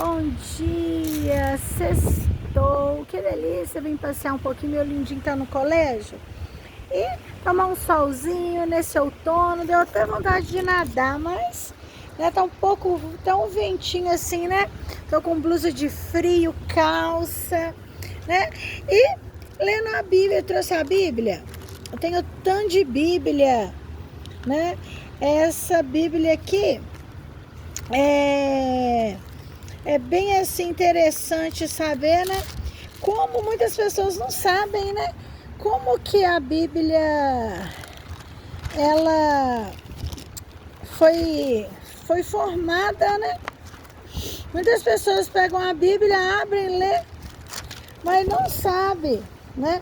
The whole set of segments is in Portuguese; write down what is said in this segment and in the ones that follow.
Bom dia, sextou, que delícia, vim passear um pouquinho, meu lindinho tá no colégio e tomar um solzinho nesse outono, deu até vontade de nadar, mas né, tá um ventinho assim, né, tô com blusa de frio, calça, né, e lendo a Bíblia, eu trouxe a Bíblia, eu tenho tanto de Bíblia, né, essa Bíblia aqui é bem assim interessante saber, né? Como muitas pessoas não sabem, né? Como que a Bíblia ela foi formada, né? Muitas pessoas pegam a Bíblia, abrem, lê, mas não sabem, né?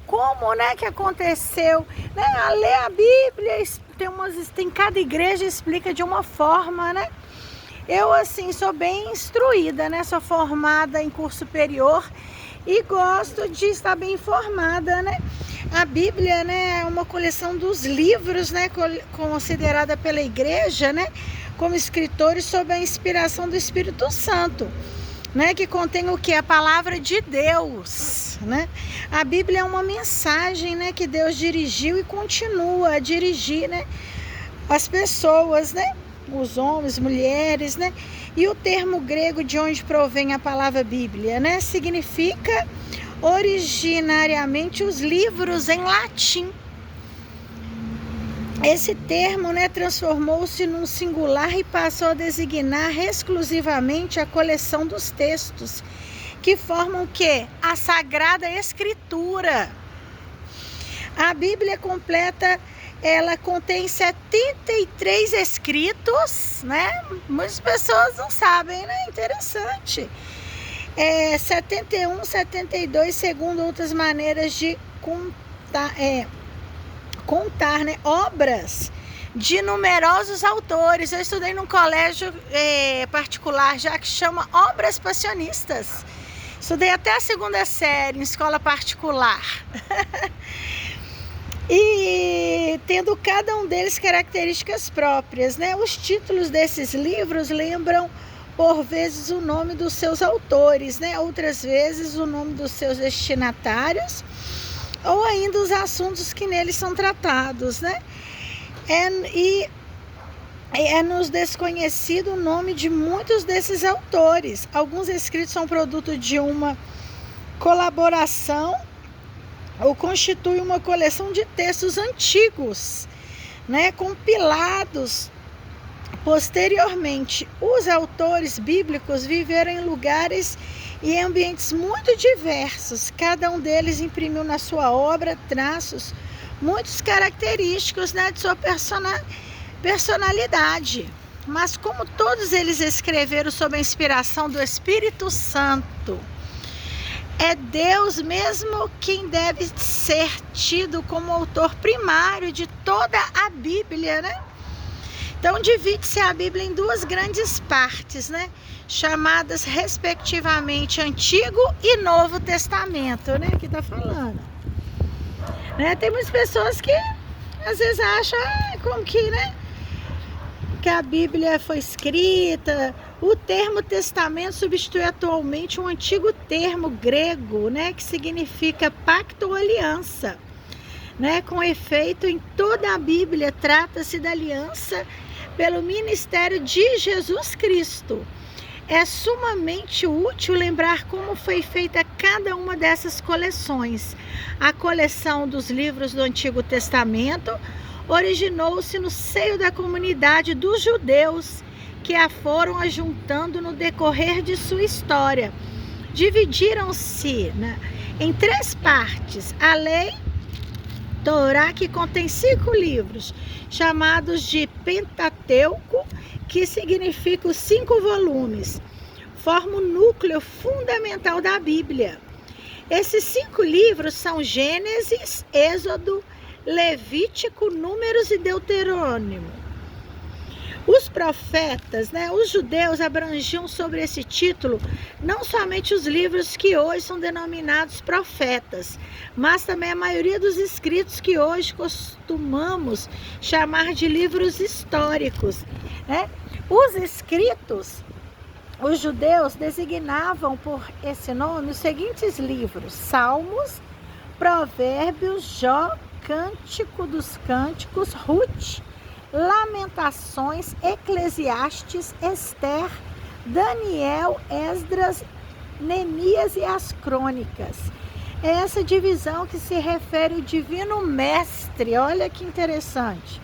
Como, né, que aconteceu, né? A ler a Bíblia tem cada igreja explica de uma forma, né? Eu, assim, sou bem instruída, né? Sou formada em curso superior e gosto de estar bem informada, né? A Bíblia, né, é uma coleção dos livros, né, considerada pela igreja, né, como escritores sob a inspiração do Espírito Santo, né, que contém o que? A palavra de Deus, né? A Bíblia é uma mensagem, né, que Deus dirigiu e continua a dirigir, né, as pessoas, né? Os homens, mulheres, né? E o termo grego de onde provém a palavra Bíblia, né? Significa originariamente os livros em latim. Esse termo, né, transformou-se num singular e passou a designar exclusivamente a coleção dos textos que formam o quê? A Sagrada Escritura. A Bíblia completa, ela contém 73 escritos, né? Muitas pessoas não sabem, né? Interessante. 71, 72, segundo outras maneiras de contar, né? Obras de numerosos autores. Eu estudei num colégio particular já que chama Obras Passionistas. Estudei até a segunda série em escola particular. E tendo cada um deles características próprias, né? Os títulos desses livros lembram, por vezes, o nome dos seus autores, né? Outras vezes, o nome dos seus destinatários, ou ainda os assuntos que neles são tratados, né? É-nos desconhecido o nome de muitos desses autores. Alguns escritos são produto de uma colaboração ou constitui uma coleção de textos antigos, né, compilados posteriormente. Os autores bíblicos viveram em lugares e ambientes muito diversos. Cada um deles imprimiu na sua obra traços muito característicos, né, de sua personalidade. Mas como todos eles escreveram sob a inspiração do Espírito Santo, é Deus mesmo quem deve ser tido como autor primário de toda a Bíblia, né? Então, divide-se a Bíblia em duas grandes partes, né? Chamadas, respectivamente, Antigo e Novo Testamento, né? Que tá falando. Né? Tem muitas pessoas que, às vezes, acham como que, né? Que a Bíblia foi escrita. O termo testamento substitui atualmente um antigo termo grego, né, que significa pacto ou aliança, né? Com efeito, em toda a Bíblia trata-se da aliança pelo ministério de Jesus Cristo. É sumamente útil lembrar como foi feita cada uma dessas coleções. A coleção dos livros do Antigo Testamento originou-se no seio da comunidade dos judeus, que a foram ajuntando no decorrer de sua história. Dividiram-se, né, em três partes. A lei, Torá, que contém 5 livros, chamados de Pentateuco, que significa os 5 volumes, forma o núcleo fundamental da Bíblia. Esses 5 livros são Gênesis, Êxodo, Levítico, Números e Deuteronômio. Os profetas, né, os judeus abrangiam sobre esse título não somente os livros que hoje são denominados profetas, mas também a maioria dos escritos que hoje costumamos chamar de livros históricos, né? Os escritos, os judeus designavam por esse nome os seguintes livros: Salmos, Provérbios, Jó, Cântico dos Cânticos, Ruth, Lamentações, Eclesiastes, Esther, Daniel, Esdras, Neemias e as Crônicas. É essa divisão que se refere ao divino mestre. Olha que interessante.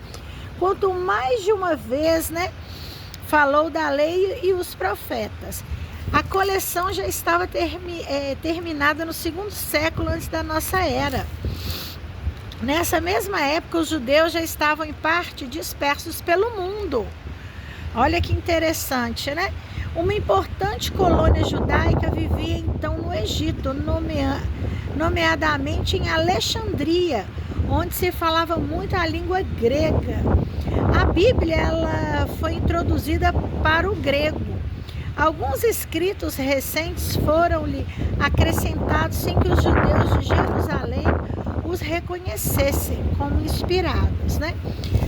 Quanto mais de uma vez, falou da lei e os profetas. A coleção já estava terminada no 2º século antes da nossa era. Nessa mesma época, os judeus já estavam em parte dispersos pelo mundo. Olha que interessante, Uma importante colônia judaica vivia então no Egito, nomeadamente em Alexandria, onde se falava muito a língua grega. A Bíblia ela foi introduzida para o grego. Alguns escritos recentes foram-lhe acrescentados sem que os judeus de Jerusalém os reconhecessem como inspirados.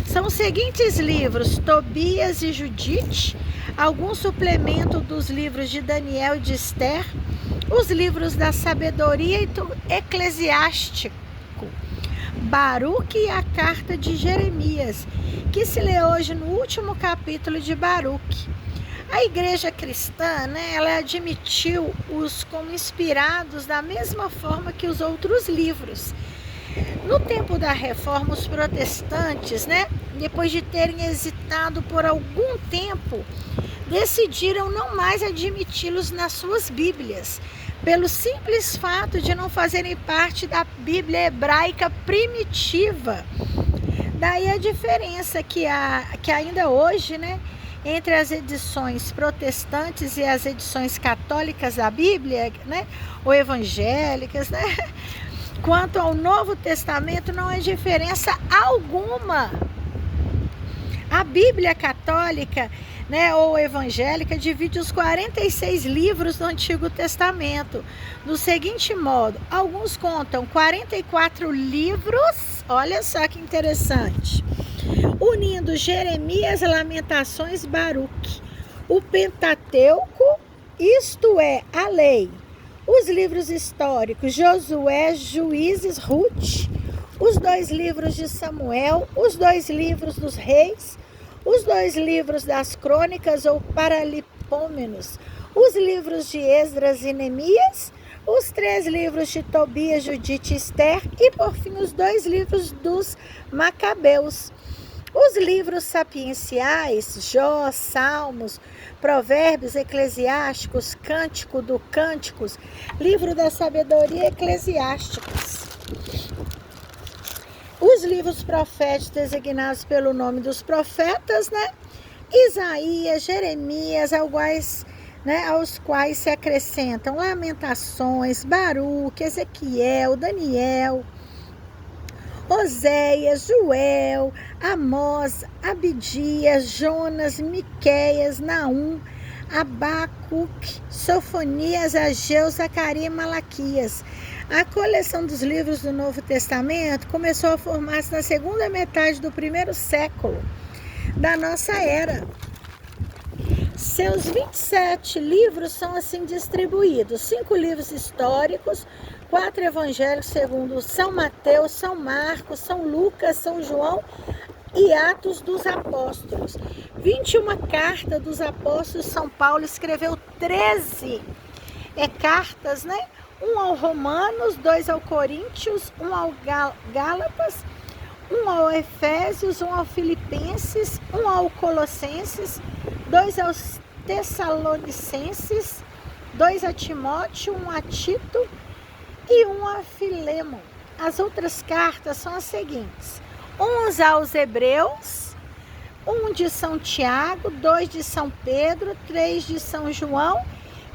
São os seguintes livros: Tobias e Judite, algum suplemento dos livros de Daniel e de Esther, os livros da sabedoria e eclesiástico, Baruque e a carta de Jeremias, que se lê hoje no último capítulo de Baruque. A igreja cristã, ela admitiu-os como inspirados da mesma forma que os outros livros. No tempo da Reforma, os protestantes, depois de terem hesitado por algum tempo, decidiram não mais admiti-los nas suas Bíblias, pelo simples fato de não fazerem parte da Bíblia hebraica primitiva. Daí a diferença que ainda hoje, entre as edições protestantes e as edições católicas da Bíblia, ou evangélicas, Quanto ao Novo Testamento, não há diferença alguma. A Bíblia católica, ou evangélica, divide os 46 livros do Antigo Testamento do seguinte modo: alguns contam 44 livros, olha só que interessante, unindo Jeremias, Lamentações, Baruque, o Pentateuco, isto é, a lei, os livros históricos, Josué, Juízes, Ruth, os 2 livros de Samuel, os 2 livros dos reis, os 2 livros das crônicas ou Paralipômenos, os livros de Esdras e Neemias, os 3 livros de Tobias, Judite e Esther e, por fim, os 2 livros dos Macabeus. Os livros sapienciais, Jó, Salmos, Provérbios, Eclesiásticos, Cântico dos Cânticos, livro da sabedoria, Eclesiásticos. Os livros proféticos designados pelo nome dos profetas, Isaías, Jeremias, aos quais se acrescentam Lamentações, Baruque, Ezequiel, Daniel, Oséias, Joel, Amós, Abidias, Jonas, Miqueias, Naum, Abacuque, Sofonias, Ageu, Zacarias e Malaquias. A coleção dos livros do Novo Testamento começou a formar-se na segunda metade do 1º século da nossa era. Seus 27 livros são assim distribuídos: 5 livros históricos, 4 evangélicos segundo São Mateus, São Marcos, São Lucas, São João e Atos dos Apóstolos. 21 cartas dos apóstolos. São Paulo escreveu 13 cartas, 1 ao Romanos, 2 ao Coríntios, 1 ao Gálatas, 1 ao Efésios, 1 ao Filipenses, 1 ao Colossenses, 2 aos Tessalonicenses, 2 a Timóteo, 1 a Tito e 1 a Filemon. As outras cartas são as seguintes: 11 aos Hebreus, 1 de São Tiago, 2 de São Pedro, 3 de São João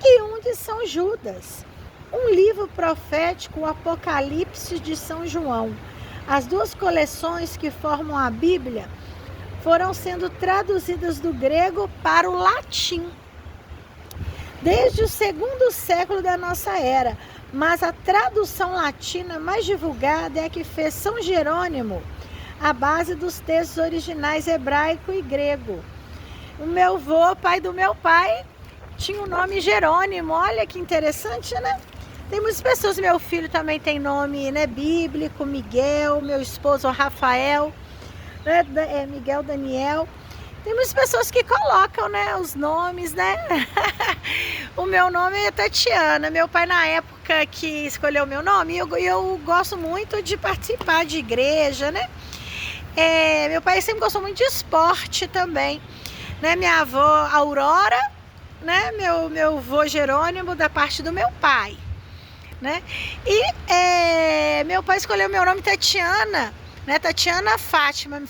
e 1 de São Judas. Um livro profético, o Apocalipse de São João. As 2 coleções que formam a Bíblia foram sendo traduzidas do grego para o latim desde o 2º século da nossa era, mas a tradução latina mais divulgada é a que fez São Jerônimo, a base dos textos originais hebraico e grego. O meu avô, pai do meu pai, tinha o nome Jerônimo. Olha que interessante, né? Tem muitas pessoas, meu filho também tem nome, né, bíblico, Miguel, meu esposo Rafael, né, Miguel Daniel. Tem muitas pessoas que colocam, né, os nomes, né? O meu nome é Tatiana. Meu pai, na época que escolheu o meu nome, eu gosto muito de participar de igreja, né? Meu pai sempre gostou muito de esporte também, né? Minha avó Aurora, né? Meu avô Jerônimo, da parte do meu pai, né? E meu pai escolheu meu nome Tatiana, né? Tatiana Fátima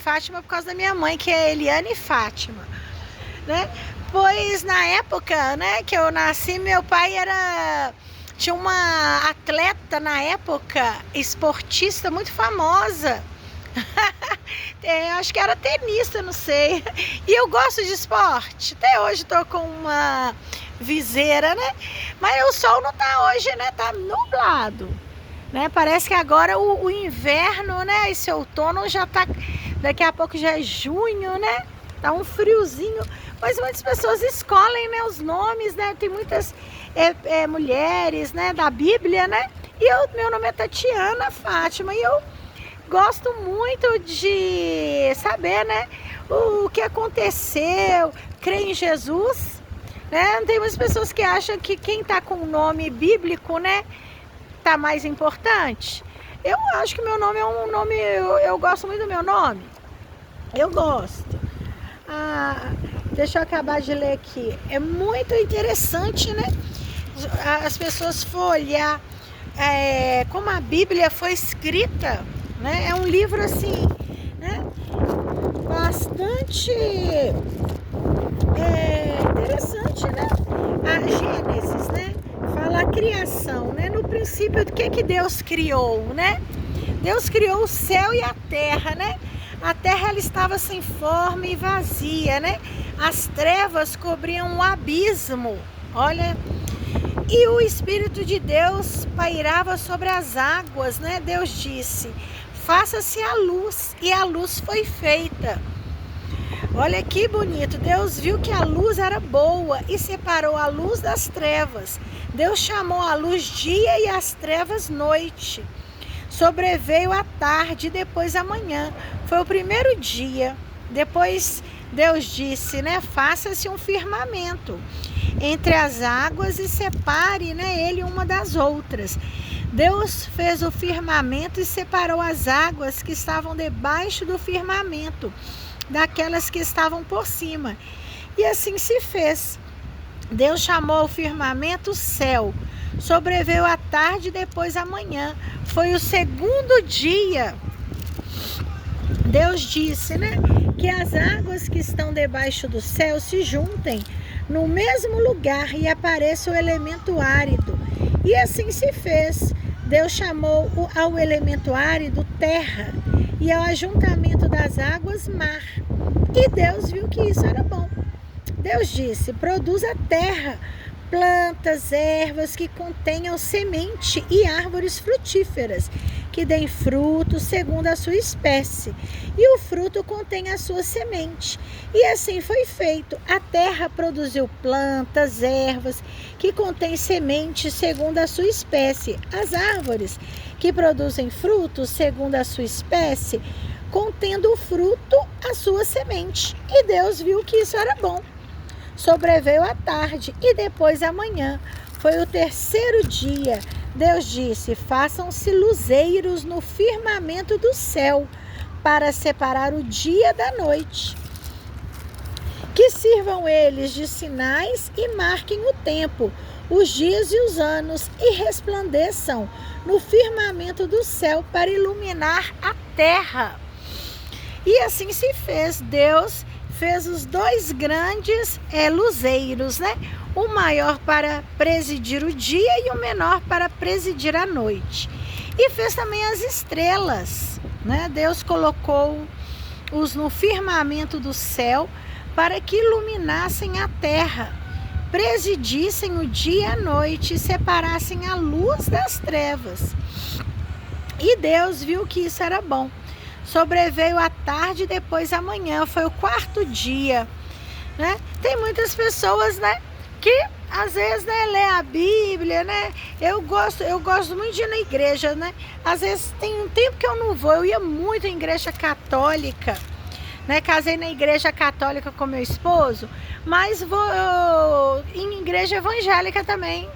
por causa da minha mãe, que é Eliane Fátima, né? Pois na época, né, que eu nasci, meu pai tinha uma atleta na época, esportista muito famosa. Acho que era tenista, não sei. E eu gosto de esporte. Até hoje estou com uma viseira, né? Mas o sol não tá hoje, né? Tá nublado, né? Parece que agora o inverno, né? Esse outono já tá... Daqui a pouco já é junho, né? Tá um friozinho. Mas muitas pessoas escolhem, né, os nomes, né? Tem muitas mulheres, né, da Bíblia, né? E meu nome é Tatiana Fátima. E eu gosto muito de saber, né, o que aconteceu, crer em Jesus, né? Tem muitas pessoas que acham que quem tá com o nome bíblico, né, tá mais importante. Eu acho que meu nome é um nome, eu gosto muito do meu nome. Eu gosto. Deixa eu acabar de ler aqui. É muito interessante, né? As pessoas for olhar como a Bíblia foi escrita, né? É um livro assim, né, bastante interessante, né? A Gênesis, né, fala a criação, né? No princípio, o que Deus criou, né? Deus criou o céu e a terra, né? A terra, ela estava sem forma e vazia, né? As trevas cobriam o abismo, olha. E o Espírito de Deus pairava sobre as águas, né? Deus disse: faça-se a luz, e a luz foi feita. Olha que bonito. Deus viu que a luz era boa e separou a luz das trevas. Deus chamou a luz dia e as trevas noite. Sobreveio a tarde e depois a manhã. Foi o primeiro dia. Depois Deus disse, né? Faça-se um firmamento entre as águas e separe, né, ele uma das outras. Deus fez o firmamento e separou as águas que estavam debaixo do firmamento daquelas que estavam por cima. E assim se fez. Deus chamou o firmamento céu. Sobreveio a tarde e depois a manhã. Foi o segundo dia. Deus disse, né, que as águas que estão debaixo do céu se juntem no mesmo lugar e apareça o elemento árido. E assim se fez. Deus chamou ao elemento árido terra e ao ajuntamento das águas mar. E Deus viu que isso era bom. Deus disse: produza a terra plantas, ervas que contenham semente e árvores frutíferas, que deem fruto segundo a sua espécie, e o fruto contém a sua semente. E assim foi feito. A terra produziu plantas, ervas, que contêm semente segundo a sua espécie. As árvores, que produzem frutos segundo a sua espécie, contendo o fruto a sua semente. E Deus viu que isso era bom. Sobreveio a tarde e depois a manhã. Foi o terceiro dia. Deus disse: façam-se luzeiros no firmamento do céu, para separar o dia da noite. Que sirvam eles de sinais e marquem o tempo, os dias e os anos, e resplandeçam no firmamento do céu para iluminar a terra. E assim se fez. Deus fez os dois grandes luzeiros, né? O maior para presidir o dia e o menor para presidir a noite. E fez também as estrelas, né? Deus colocou-os no firmamento do céu para que iluminassem a terra, presidissem o dia e a noite e separassem a luz das trevas. E Deus viu que isso era bom. Sobreveio a tarde e depois a manhã. Foi o quarto dia. né? Tem muitas pessoas, né, que às vezes, né, lê a Bíblia, né? Eu gosto muito de ir na igreja, né? Às vezes tem um tempo que eu não vou. Eu ia muito em igreja católica, né? Casei na igreja católica com meu esposo, mas vou em igreja evangélica também.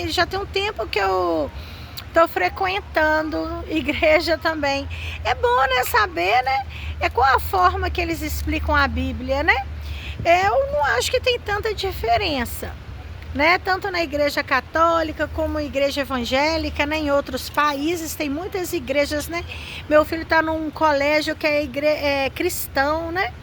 Já tem um tempo que eu tô frequentando igreja também. É bom, né, saber, né? É qual a forma que eles explicam a Bíblia, né? Eu não acho que tem tanta diferença, né? Tanto na igreja católica como igreja evangélica, né? Em outros países tem muitas igrejas, né? Meu filho está num colégio que é cristão, né?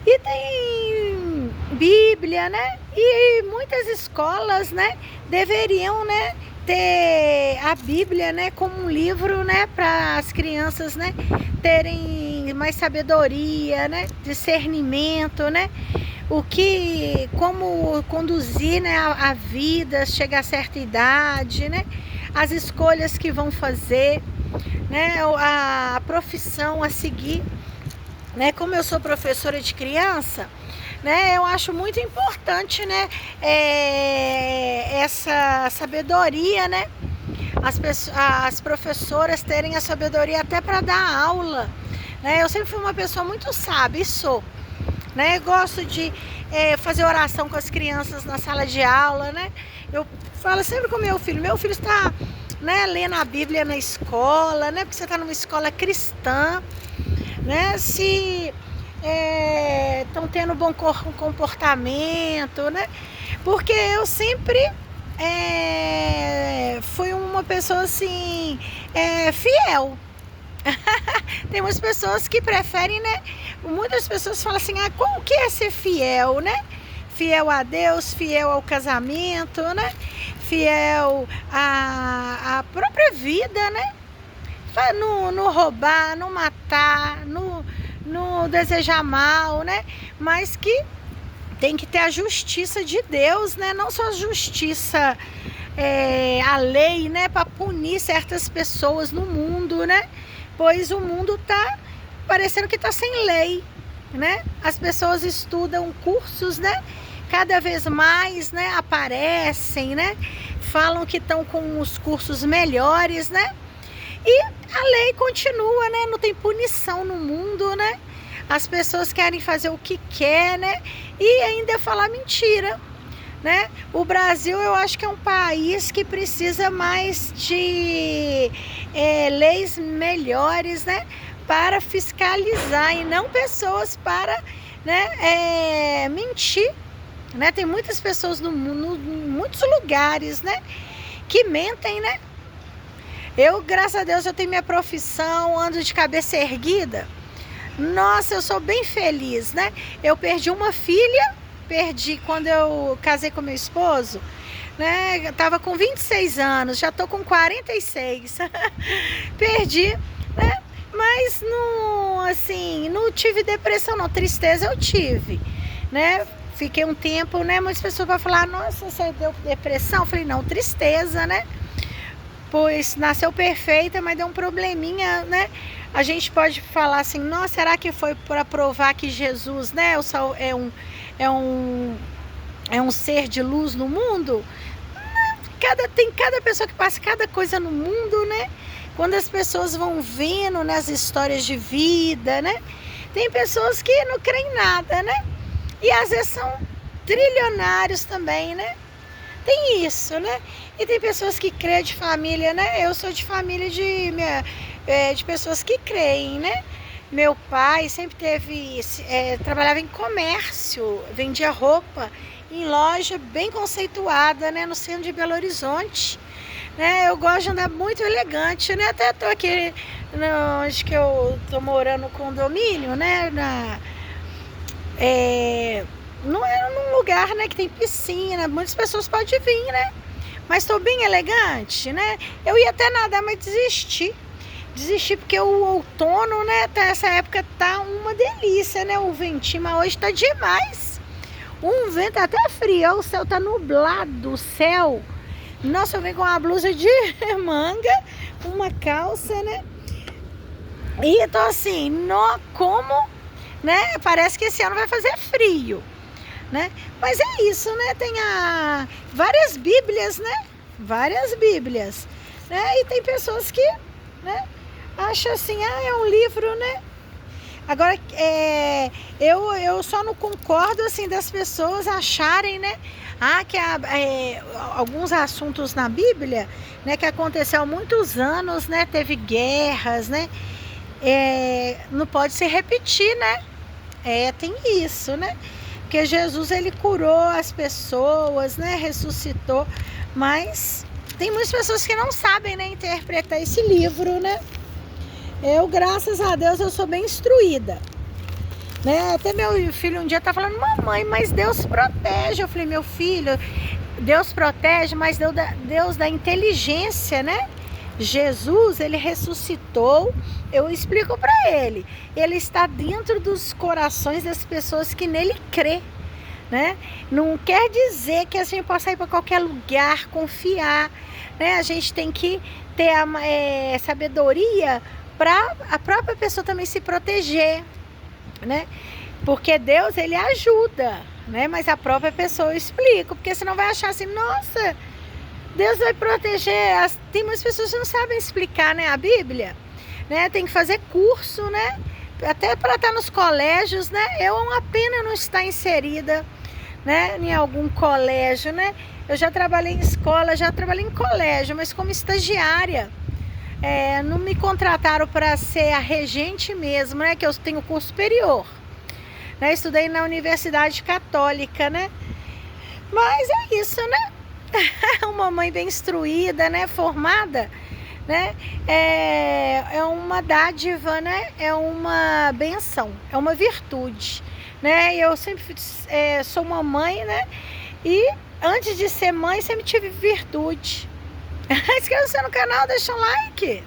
E tem Bíblia, né? E muitas escolas, né, deveriam, né, ter a Bíblia, né, como um livro, né, para as crianças, né, terem mais sabedoria, né, discernimento, né, como conduzir, né, a vida, chegar a certa idade, né, as escolhas que vão fazer, né, a profissão a seguir, né, como eu sou professora de criança, né, eu acho muito importante, né, essa sabedoria, né, as professoras terem a sabedoria até para dar aula, né. Eu sempre fui uma pessoa muito sábia e sou, né, gosto de fazer oração com as crianças na sala de aula, né. Eu falo sempre com meu filho está, né, lendo a Bíblia na escola, né, porque você está numa escola cristã, né, se estão tendo bom comportamento, né? Porque eu sempre fui uma pessoa assim, fiel. Tem muitas pessoas que preferem, né? Muitas pessoas falam assim, o que é ser fiel, né? Fiel a Deus, fiel ao casamento, né? Fiel à própria vida, né? Não roubar, não matar, não desejar mal, né? Mas que tem que ter a justiça de Deus, né? Não só a justiça, a lei, né? Para punir certas pessoas no mundo, né? Pois o mundo tá parecendo que tá sem lei, né? As pessoas estudam cursos, né? Cada vez mais, né? Aparecem, né? Falam que estão com os cursos melhores, né? E a lei continua, né? Não tem punição no mundo, né? As pessoas querem fazer o que quer, né? E ainda falar mentira, né? O Brasil, eu acho que é um país que precisa mais de leis melhores, né? Para fiscalizar e não pessoas para, né, mentir, né? Tem muitas pessoas no mundo, em muitos lugares, né? Que mentem, né? Eu, graças a Deus, eu tenho minha profissão, ando de cabeça erguida. Nossa, eu sou bem feliz, né? Eu perdi uma filha, quando eu casei com meu esposo, né? Eu tava com 26 anos, já tô com 46. Perdi, né? Mas não tive depressão, não. Tristeza eu tive, né? Fiquei um tempo, né? Muitas pessoas vão falar, nossa, você deu depressão? Eu falei, não, tristeza, né? Pois nasceu perfeita, mas deu um probleminha, né? A gente pode falar assim, nossa, será que foi para provar que Jesus, né, é um ser de luz no mundo? Tem cada pessoa que passa cada coisa no mundo, né? Quando as pessoas vão vendo nas histórias de vida, né? Tem pessoas que não creem em nada, né? E às vezes são trilionários também, né? Tem isso, né? E tem pessoas que creem de família, né? Eu sou de família de pessoas que creem, né? Meu pai sempre trabalhava em comércio, vendia roupa em loja bem conceituada, né? No centro de Belo Horizonte, né? Eu gosto de andar muito elegante, né? Até tô aqui onde que eu tô morando no condomínio, né? Não é num lugar, né, que tem piscina, muitas pessoas podem vir, né? Mas estou bem elegante, né? Eu ia até nadar, mas desisti porque o outono, né, essa época tá uma delícia, né? O ventinho, mas hoje tá demais. Um vento até frio, o céu tá nublado, o céu. Nossa, eu venho com uma blusa de manga, uma calça, né? E tô assim, como né? Parece que esse ano vai fazer frio, né? Mas é isso, né? Tem várias Bíblias, né? Várias Bíblias, né? E tem pessoas que, né, acham assim, é um livro, né? Agora, eu só não concordo, assim, das pessoas acharem, né, que alguns assuntos na Bíblia, né, que aconteceu há muitos anos, né, teve guerras, né, não pode se repetir, né? Tem isso, né? Porque Jesus, ele curou as pessoas, né, ressuscitou, mas tem muitas pessoas que não sabem, né, interpretar esse livro, né? Graças a Deus, eu sou bem instruída, né? Até meu filho um dia tá falando, mamãe, mas Deus protege. Eu falei, meu filho, Deus protege, mas Deus dá inteligência, né? Jesus, ele ressuscitou, eu explico para ele está dentro dos corações das pessoas que nele crê, né? Não quer dizer que a gente possa ir para qualquer lugar, confiar, né? A gente tem que ter a sabedoria para a própria pessoa também se proteger, né? Porque Deus, ele ajuda, né? Mas a própria pessoa eu explico, porque senão vai achar assim, nossa, Deus vai proteger. Tem muitas pessoas que não sabem explicar, né, a Bíblia, né? Tem que fazer curso, né? Até para estar nos colégios, né? É uma pena não estar inserida, né, em algum colégio, né? Eu já trabalhei em escola, já trabalhei em colégio, mas como estagiária. Não me contrataram para ser a regente mesmo, né? Que eu tenho curso superior, né? Estudei na Universidade Católica, né? Mas é isso, né? Uma mãe bem instruída, né? Formada, né? É uma dádiva, né? É uma benção, é uma virtude, né? Eu sempre sou uma mãe, né? E antes de ser mãe, sempre tive virtude. Inscreva-se no canal, deixa um like.